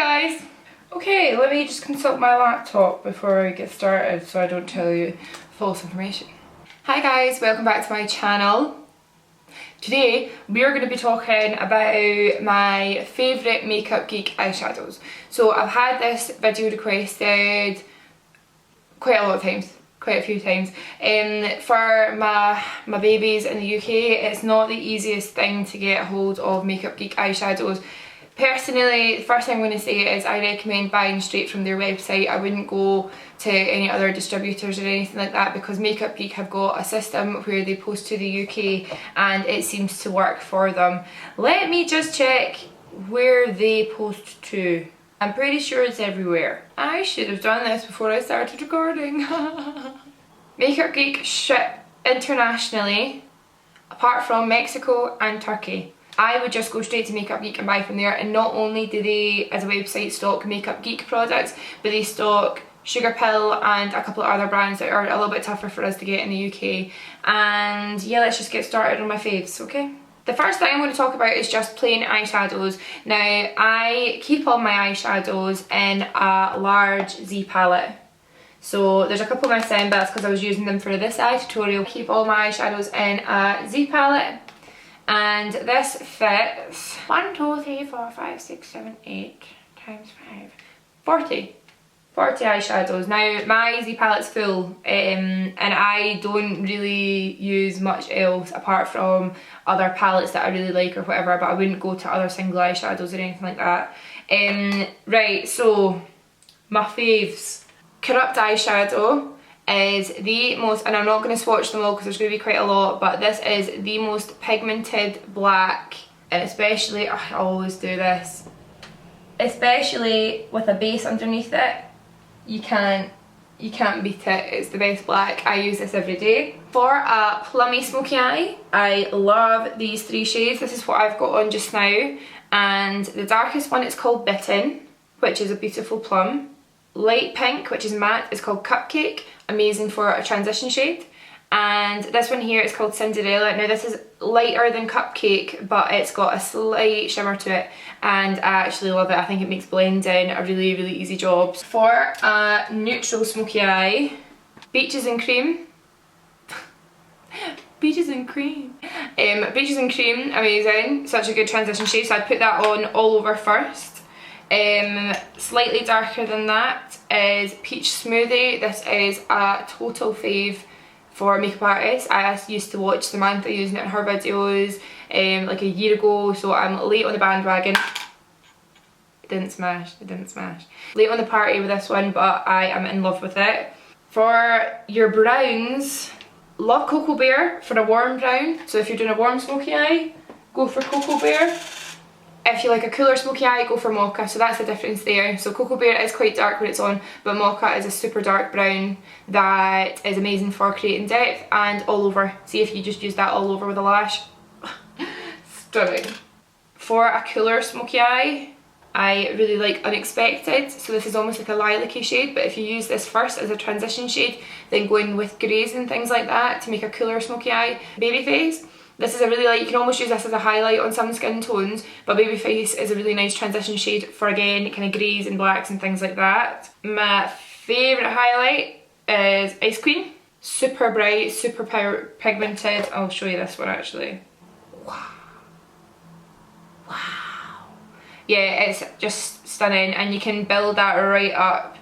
Guys! Okay, let me just consult my laptop before I get started so I don't tell you false information. Hi guys, welcome back to my channel. Today we are going to be talking about my favourite Makeup Geek eyeshadows. So I've had this video requested quite a few times. For my babies in the UK, it's not the easiest thing to get hold of Makeup Geek eyeshadows. Personally, the first thing I'm going to say is I recommend buying straight from their website. I wouldn't go to any other distributors or anything like that because Makeup Geek have got a system where they post to the UK and it seems to work for them. Let me just check where they post to. I'm pretty sure it's everywhere. I should have done this before I started recording. Makeup Geek ship internationally apart from Mexico and Turkey. I would just go straight to Makeup Geek and buy from there, and not only do they as a website stock Makeup Geek products, but they stock Sugar Pill and a couple of other brands that are a little bit tougher for us to get in the UK. And yeah, let's just get started on my faves, okay? The first thing I'm going to talk about is just plain eyeshadows. Now, I keep all my eyeshadows in a large Z palette. So there's a couple missing, but that's because I was using them for this eye tutorial. I keep all my eyeshadows in a Z palette. And this fits 1, 2, 3, 4, 5, 6, 7, 8 times 5. 40 eyeshadows. Now my Z palette's full and I don't really use much else apart from other palettes that I really like or whatever, but I wouldn't go to other single eyeshadows or anything like that. Right, so my faves. Corrupt eyeshadow is the most, and I'm not going to swatch them all because there's going to be quite a lot, but this is the most pigmented black, and especially, I always do this, especially with a base underneath it, you can't beat it. It's the best black. I use this every day. For a plummy smoky eye, I love these 3 shades. This is what I've got on just now, and the darkest one is called Bitten, which is a beautiful plum. Light pink, which is matte, is called Cupcake, amazing for a transition shade. And this one here is called Cinderella. Now this is lighter than Cupcake, but it's got a slight shimmer to it, and I actually love it. I think it makes blending a really, really easy job. For a neutral smoky eye, Beaches and Cream. Beaches and Cream. Beaches and Cream, amazing. Such a good transition shade, so I'd put that on all over first. Slightly darker than that is Peach Smoothie. This is a total fave for makeup artists. I used to watch Samantha using it in her videos like a year ago, so I'm late on the bandwagon. It didn't smash. Late on the party with this one, but I am in love with it. For your browns, love Cocoa Bear for a warm brown. So if you're doing a warm smoky eye, go for Cocoa Bear. If you like a cooler smoky eye, go for Mocha, so that's the difference there. So Cocoa Bear is quite dark when it's on, but Mocha is a super dark brown that is amazing for creating depth and all over. See if you just use that all over with a lash. Stunning. For a cooler smoky eye, I really like Unexpected. So this is almost like a lilac-y shade, but if you use this first as a transition shade, then go in with greys and things like that to make a cooler smoky eye. Babyface. This is a really light, you can almost use this as a highlight on some skin tones, but Babyface is a really nice transition shade for, again, kind of greys and blacks and things like that. My favourite highlight is Ice Queen. Super bright, super pigmented. I'll show you this one actually. Wow. Yeah, it's just stunning, and you can build that right up,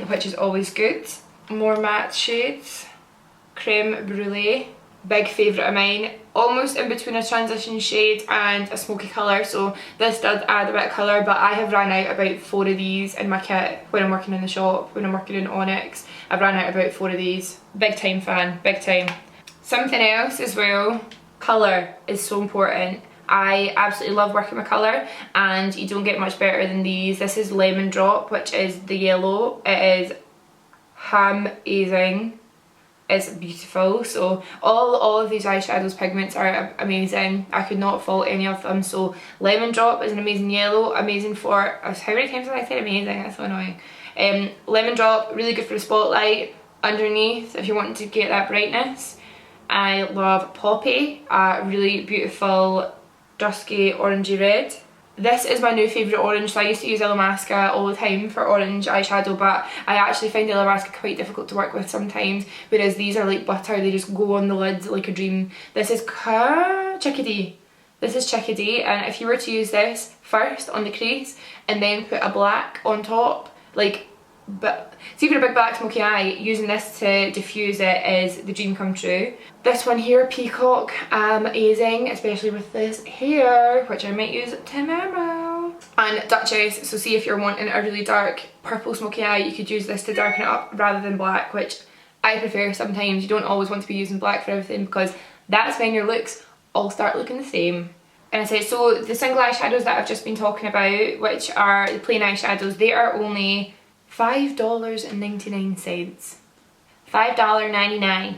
which is always good. More matte shades. Creme Brulee. Big favourite of mine, almost in between a transition shade and a smoky colour, so this does add a bit of colour, but I have run out about 4 of these in my kit when I'm working in the shop, when I'm working in Onyx. I've run out about 4 of these. Big time fan, big time. Something else as well, colour is so important. I absolutely love working with colour, and you don't get much better than these. This is Lemon Drop, which is the yellow. It is amazing. It's beautiful. So all of these eyeshadows pigments are amazing. I could not fault any of them. So Lemon Drop is an amazing yellow, amazing for, how many times have I said amazing? That's so annoying. Lemon Drop, really good for the spotlight underneath if you want to get that brightness. I love Poppy, a really beautiful dusky orangey red. This is my new favourite orange. So I used to use Illamasqua all the time for orange eyeshadow, but I actually find Illamasqua quite difficult to work with sometimes, whereas these are like butter, they just go on the lid like a dream. This is Chickadee. This is Chickadee, and if you were to use this first on the crease and then put a black on top, like, but it's even a big black Smokey Eye, using this to diffuse it is the dream come true. This one here, Peacock, amazing, especially with this hair, which I might use tomorrow. And Duchess, so see if you're wanting a really dark purple Smokey Eye, you could use this to darken it up rather than black, which I prefer sometimes. You don't always want to be using black for everything because that's when your looks all start looking the same. And I say, so the single eyeshadows that I've just been talking about, which are the plain eyeshadows, they are only $5.99. $5.99.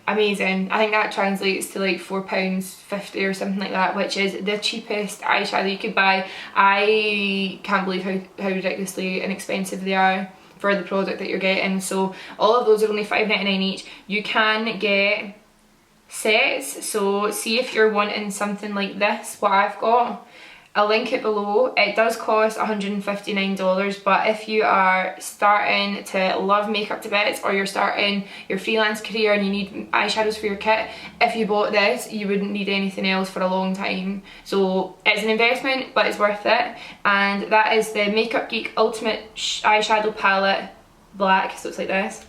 Amazing. I think that translates to like £4.50 or something like that, which is the cheapest eyeshadow you could buy. I can't believe how ridiculously inexpensive they are for the product that you're getting. So all of those are only £5.99 each. You can get sets, so see if you're wanting something like this, what I've got. I'll link it below. It does cost $159, but if you are starting to love makeup to bits, or you're starting your freelance career and you need eyeshadows for your kit, if you bought this you wouldn't need anything else for a long time. So it's an investment, but it's worth it. And that is the Makeup Geek Ultimate Eyeshadow Palette Black, so it's like this.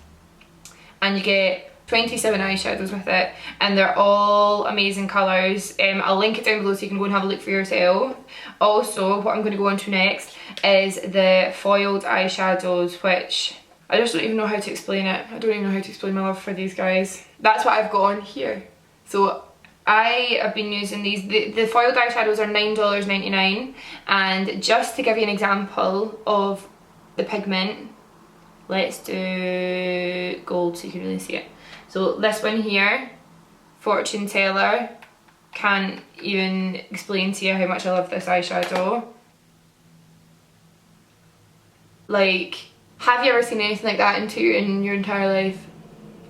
And you get 27 eyeshadows with it, and they're all amazing colours. I'll link it down below so you can go and have a look for yourself. Also, what I'm going to go on to next is the foiled eyeshadows, which I just don't even know how to explain it. I don't even know how to explain my love for these guys. That's what I've got on here. So I have been using these. The foiled eyeshadows are $9.99, and just to give you an example of the pigment, let's do gold so you can really see it. So this one here, Fortune Teller, can't even explain to you how much I love this eyeshadow. Like, have you ever seen anything like that in your entire life?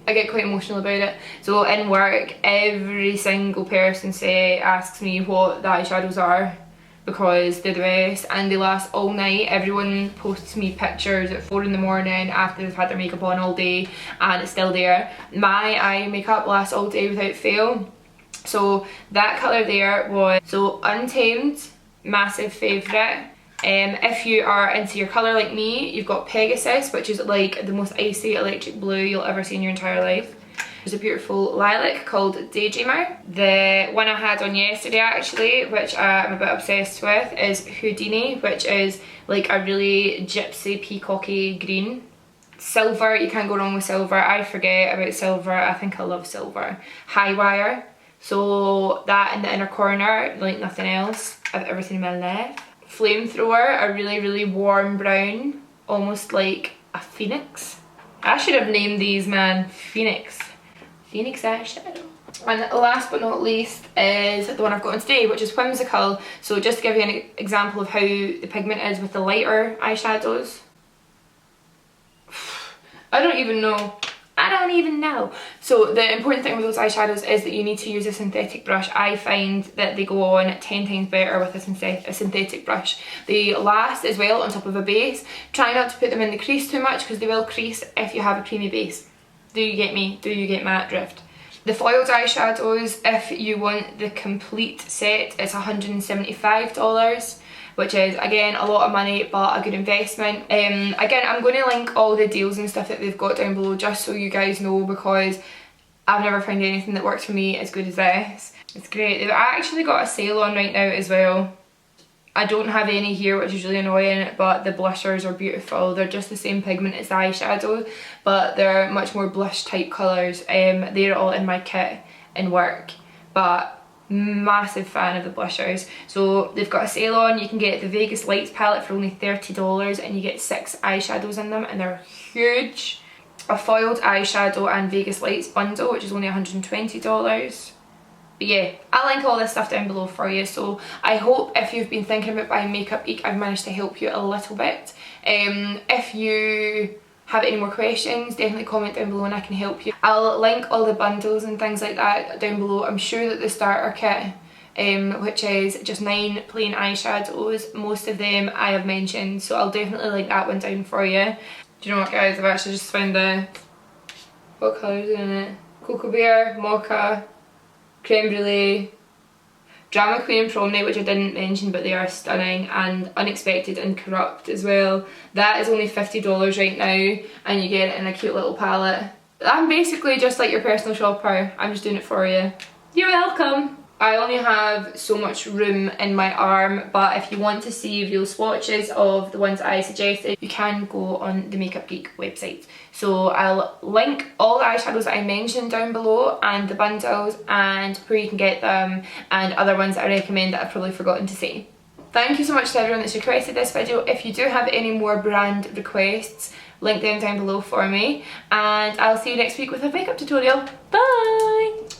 I get quite emotional about it. So in work, every single person asks me what the eyeshadows are, because they're the best and they last all night. Everyone posts me pictures at 4 in the morning after they've had their makeup on all day and it's still there. My eye makeup lasts all day without fail. So that colour there was, so Untamed, massive favourite. If you are into your colour like me, you've got Pegasus, which is like the most icy electric blue you'll ever see in your entire life. There's a beautiful lilac called Daydreamer. The one I had on yesterday actually, which I'm a bit obsessed with, is Houdini, which is like a really gypsy peacocky green. Silver, you can't go wrong with silver. I forget about silver, I think I love silver. High wire, so that in the inner corner, like nothing else I've ever seen in my life. Flamethrower, a really, really warm brown, almost like a phoenix. I should have named these, man, Phoenix eyeshadow. And last but not least is the one I've got on today, which is Whimsical. So just to give you an example of how the pigment is with the lighter eyeshadows. I don't even know. So the important thing with those eyeshadows is that you need to use a synthetic brush. I find that they go on 10 times better with a synthetic brush. They last as well on top of a base. Try not to put them in the crease too much because they will crease if you have a creamy base. Do you get me? Do you get my drift? The foiled eyeshadows, if you want the complete set, it's $175, which is again a lot of money but a good investment. Again, I'm going to link all the deals and stuff that they've got down below just so you guys know, because I've never found anything that works for me as good as this. It's great. They've actually got a sale on right now as well. I don't have any here, which is really annoying, but the blushers are beautiful. They're just the same pigment as the eyeshadow, but they're much more blush type colours. They're all in my kit in work, but massive fan of the blushers. So they've got a sale on. You can get the Vegas Lights palette for only $30 and you get 6 eyeshadows in them and they're huge. A foiled eyeshadow and Vegas Lights bundle, which is only $120. But yeah, I'll link all this stuff down below for you. So I hope if you've been thinking about buying Makeup Geek, I've managed to help you a little bit. If you have any more questions, definitely comment down below and I can help you. I'll link all the bundles and things like that down below. I'm sure that the starter kit which is just 9 plain eyeshadows. Most of them I have mentioned, so I'll definitely link that one down for you. Do you know what, guys, I've actually just found what colours are in it? Cocoa Bear, Mocha, Creme Brulee, Drama Queen and Prom Night, which I didn't mention, but they are stunning, and Unexpected and Corrupt as well. That is only $50 right now, and you get it in a cute little palette. I'm basically just like your personal shopper. I'm just doing it for you. You're welcome. I only have so much room in my arm, but if you want to see real swatches of the ones I suggested, you can go on the Makeup Geek website. So I'll link all the eyeshadows that I mentioned down below, and the bundles, and where you can get them, and other ones that I recommend that I've probably forgotten to say. Thank you so much to everyone that's requested this video. If you do have any more brand requests, link them down below for me, and I'll see you next week with a makeup tutorial. Bye!